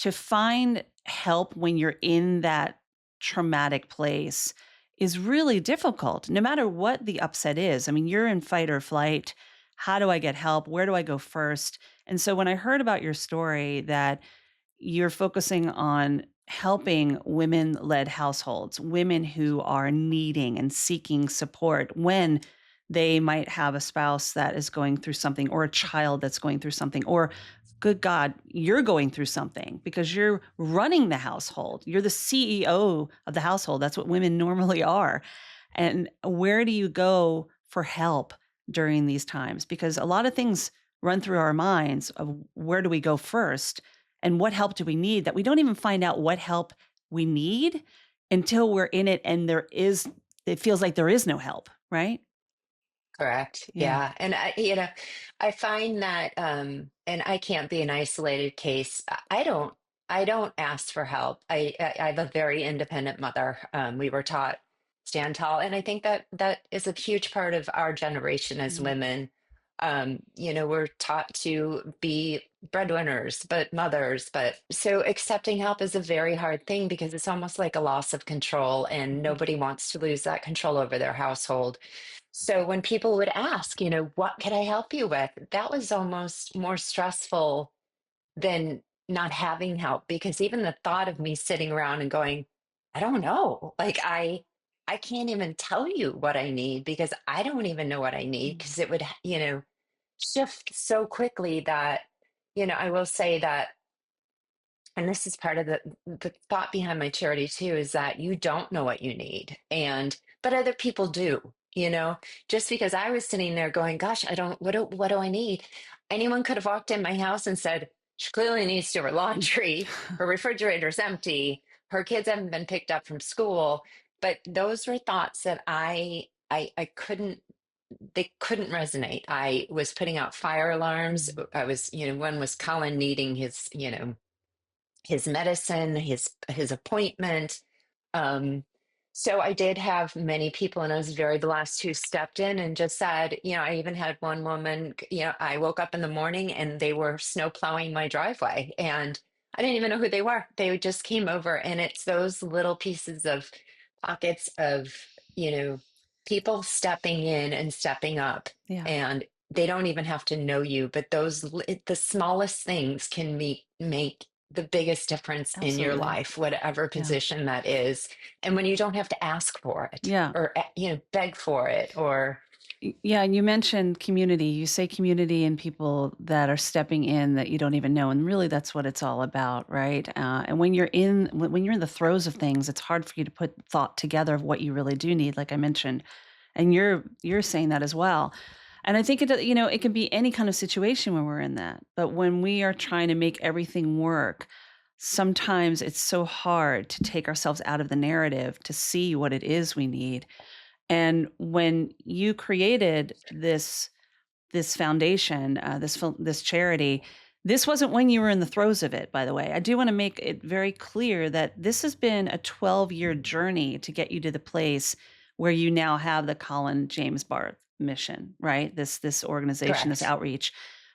to find help when you're in that traumatic place is really difficult, no matter what the upset is. I mean, you're in fight or flight. How do I get help? Where do I go first? And so when I heard about your story that you're focusing on helping women-led households, women who are needing and seeking support when they might have a spouse that is going through something or a child that's going through something, or good God, you're going through something because you're running the household. You're the CEO of the household. That's what women normally are. And where do you go for help during these times? Because a lot of things run through our minds of where do we go first and what help do we need, that we don't even find out what help we need until we're in it and it feels like there is no help, right? Correct. Yeah. Yeah. And I find that, and I can't be an isolated case. I don't ask for help. I have a very independent mother. We were taught stand tall. And I think that that is a huge part of our generation as Mm. women. We're taught to be breadwinners, but mothers, but so accepting help is a very hard thing because it's almost like a loss of control and Mhm. nobody wants to lose that control over their household. So when people would ask, what can I help you with? That was almost more stressful than not having help because even the thought of me sitting around and going, I don't know, like I can't even tell you what I need because I don't even know what I need Mm. because it would, shift so quickly that, I will say that, and this is part of the thought behind my charity too, is that you don't know what you need, and but other people do. Just because I was sitting there going, "Gosh, I don't. What do I need?" Anyone could have walked in my house and said, "She clearly needs to do her laundry. Her refrigerator's empty. Her kids haven't been picked up from school." But those were thoughts that I couldn't. They couldn't resonate. I was putting out fire alarms. Mm. I was, one was Colin needing his medicine, his appointment. Um, so I did have many people, and I was very blessed who stepped in and just said, I even had one woman, I woke up in the morning and they were snow plowing my driveway, and I didn't even know who they were. They just came over, and it's those little pieces of pockets of, you know, people stepping in and stepping up, Yeah, and they don't even have to know you, but the smallest things can make the biggest difference in your absolutely. life, whatever Yeah. position that is. And when you don't have to ask for it Yeah. or, beg for it or, Yeah, and you mentioned community. You say community and people that are stepping in that you don't even know, and really that's what it's all about, right? And when you're in the throes of things, it's hard for you to put thought together of what you really do need, like I mentioned, and you're saying that as well. And I think it can be any kind of situation when we're in that, but when we are trying to make everything work, sometimes it's so hard to take ourselves out of the narrative to see what it is we need. And when you created this foundation, this charity, this wasn't when you were in the throes of it, by the way. I do want to make it very clear that this has been a 12-year journey to get you to the place where you now have the Colin James Barth mission, right? This organization, this correct. outreach,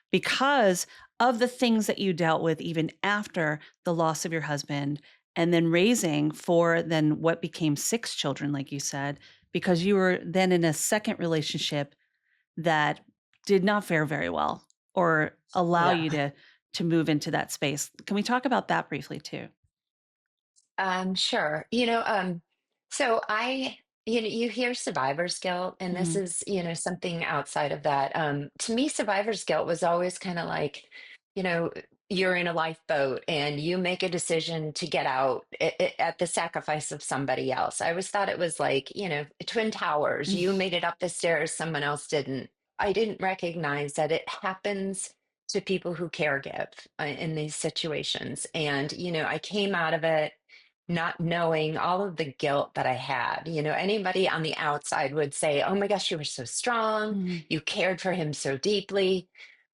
because of the things that you dealt with even after the loss of your husband and then raising for then what became 6 children, like you said, because you were then in a second relationship that did not fare very well or allow Yeah. you to move into that space. Can we talk about that briefly too? Sure. So you hear survivor's guilt, and this Mhm. is, something outside of that. To me, survivor's guilt was always kind of like, you know, you're in a lifeboat and you make a decision to get out at the sacrifice of somebody else. I always thought it was like, Twin Towers, you made it up the stairs, someone else didn't. I didn't recognize that it happens to people who caregive in these situations. And, I came out of it not knowing all of the guilt that I had. Anybody on the outside would say, "Oh my gosh, you were so strong. Mhm. You cared for him so deeply."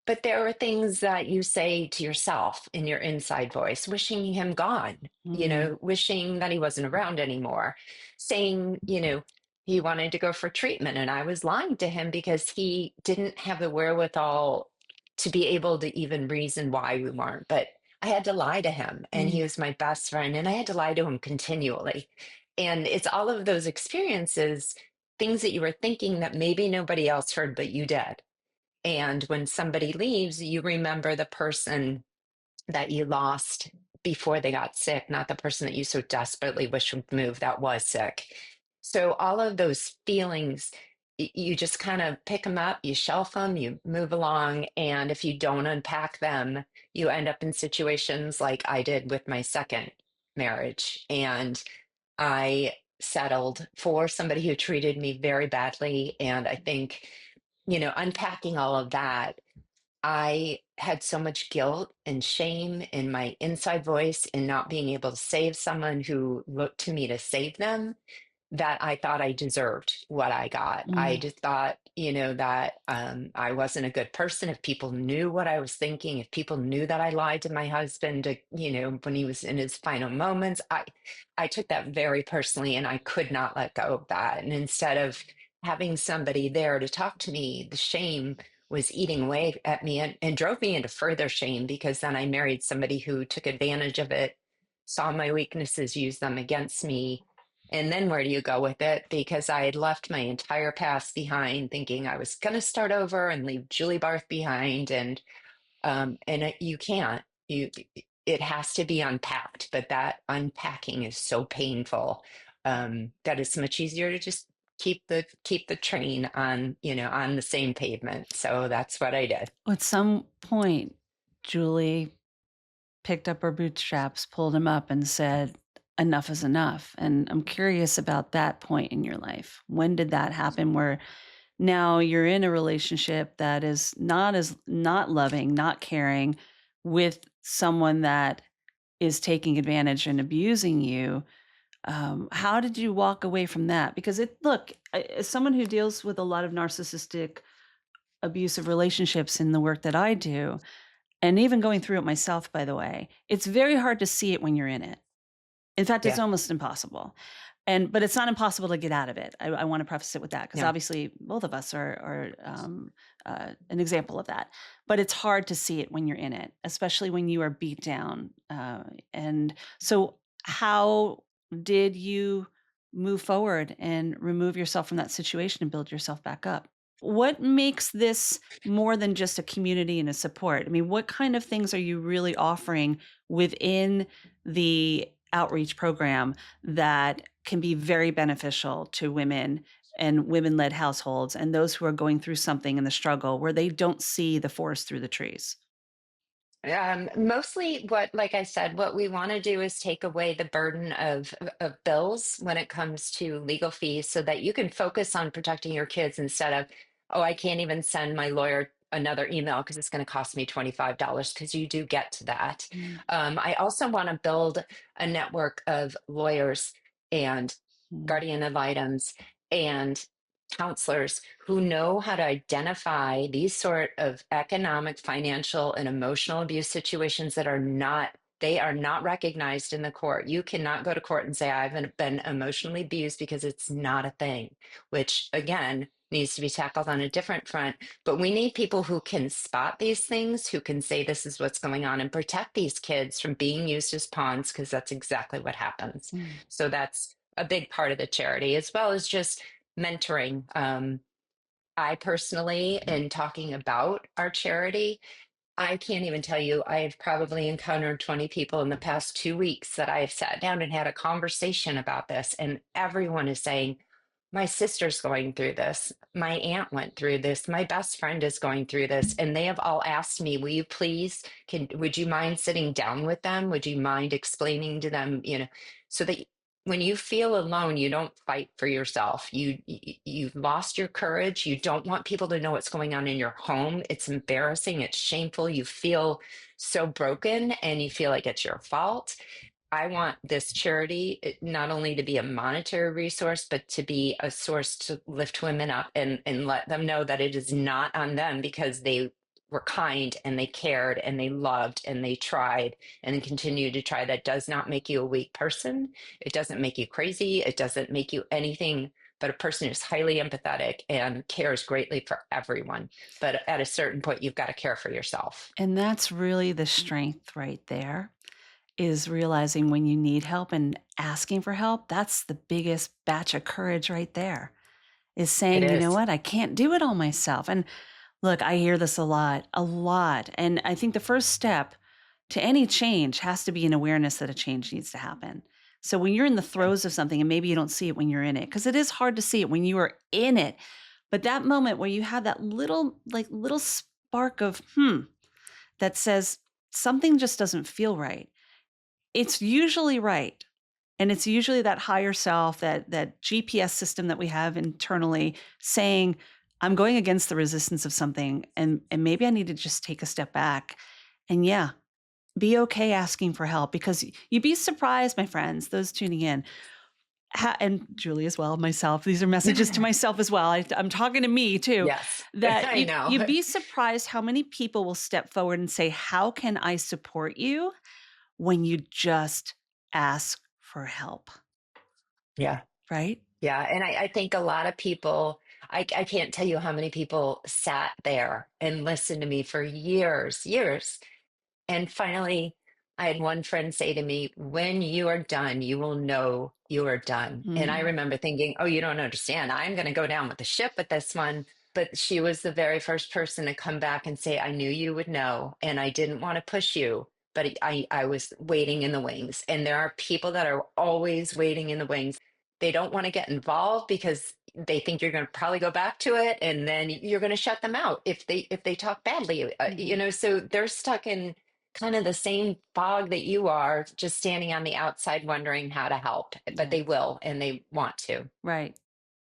But there were things that you say to yourself in your inside voice, wishing him gone, Mhm. wishing that he wasn't around anymore, saying, he wanted to go for treatment. And I was lying to him because he didn't have the wherewithal to be able to even reason why we weren't. But I I had to lie to him, and he Mm, was my best friend, and I had to lie to him continually. And it's all of those experiences, things that you were thinking that maybe nobody else heard, but you did. And when somebody leaves, you remember the person that you lost before they got sick, not the person that you so desperately wish would move that was sick. So all of those feelings, you just kind of pick them up, you shelf them, you move along. And if you don't unpack them, you end up in situations like I did with my second marriage. And I settled for somebody who treated me very badly. And I think, unpacking all of that, I had so much guilt and shame in my inside voice in not being able to save someone who looked to me to save them, that I thought I deserved what I got. I mm. just thought, that I wasn't a good person. If people knew what I was thinking, if people knew that I lied to my husband, when he was in his final moments, I took that very personally, and I could not let go of that. And instead of having somebody there to talk to me, the shame was eating away at me, and drove me into further shame, because then I married somebody who took advantage of it, saw my weaknesses, used them against me. And then where do you go with it? Because I had left my entire past behind, thinking I was going to start over and leave Julie Barth behind, you can't. It has to be unpacked, but that unpacking is so painful, that it's much easier to just keep the train on the same pavement. So that's what I did. At some point, Julie picked up her bootstraps, pulled him up, and said, enough is enough. And I'm curious about that point in your life. When did that happen where now you're in a relationship that is not loving, not caring, with someone that is taking advantage and abusing you? How did you walk away from that? Because as someone who deals with a lot of narcissistic abusive relationships in the work that I do, and even going through it myself, by the way, it's very hard to see it when you're in it. In fact, it's Yeah. almost impossible. But it's not impossible to get out of it. I want to preface it with that because Yeah. obviously both of us are an example of that. But it's hard to see it when you're in it, especially when you are beat down. And so, how did you move forward and remove yourself from that situation and build yourself back up? What makes this more than just a community and a support? I mean, what kind of things are you really offering within the outreach program that can be very beneficial to women and women-led households and those who are going through something in the struggle where they don't see the forest through the trees? Mostly like I said, what we want to do is take away the burden of bills when it comes to legal fees, so that you can focus on protecting your kids instead of, oh, I can't even send my lawyer another email because it's going to cost me $25, because you do get to that. Mm, I also want to build a network of lawyers and mm, guardian ad litems and counselors who know how to identify these sort of economic, financial, and emotional abuse situations that they are not recognized in the court. You cannot go to court and say, I've been emotionally abused, because it's not a thing, which again needs to be tackled on a different front. But we need people who can spot these things, who can say this is what's going on, and protect these kids from being used as pawns, because that's exactly what happens. mm, So that's a big part of the charity, as well as just mentoring. I personally, in talking about our charity, I can't even tell you, I've probably encountered 20 people in the past 2 weeks that I've sat down and had a conversation about this. And everyone is saying, my sister's going through this. My aunt went through this. My best friend is going through this. And they have all asked me, will you please, would you mind sitting down with them? Would you mind explaining to them, so that when you feel alone, you don't fight for yourself. You've lost your courage. You don't want people to know what's going on in your home. It's embarrassing. It's shameful. You feel so broken, and you feel like it's your fault. I want this charity not only to be a monetary resource, but to be a source to lift women up, and let them know that it is not on them, because they were kind and they cared and they loved and they tried and continue to try. That does not make you a weak person. It doesn't make you crazy. It doesn't make you anything but a person who's highly empathetic and cares greatly for everyone. But at a certain point, you've got to care for yourself. And that's really the strength right there, is realizing when you need help and asking for help. That's the biggest batch of courage right there, is It saying, you know is. what, I can't do it all myself. And look, I hear this a lot, a lot. And I think the first step to any change has to be an awareness that a change needs to happen. So when you're in the throes of something, and maybe you don't see it when you're in it, because it is hard to see it when you are in it. But that moment where you have that little spark of, that says something just doesn't feel right. It's usually right. And it's usually that higher self, that GPS system that we have internally saying, I'm going against the resistance of something, and maybe I need to just take a step back. And yeah, be okay asking for help, because you'd be surprised, my friends, those tuning in, and Julie as well, myself. These are messages to myself as well. I'm talking to me too. Yes, That I know. you'd be surprised how many people will step forward and say, "How can I support you?" when you just ask for help, Yeah. right? Yeah. And I think a lot of people, I can't tell you how many people sat there and listened to me for years, years. And finally, I had one friend say to me, "When you are done, you will know you are done." And I Mm, remember thinking, "Oh, you don't understand. I'm going to go down with the ship with this one." But she was the very first person to come back and say, "I knew you would know, and I didn't want to push you, but I was waiting in the wings." And there are people that are always waiting in the wings. They don't want to get involved because they think you're going to probably go back to it, and then you're going to shut them out if they talk badly. mhm, So they're stuck in kind of the same fog that you are, just standing on the outside wondering how to help, but yeah, they will and they want to. right.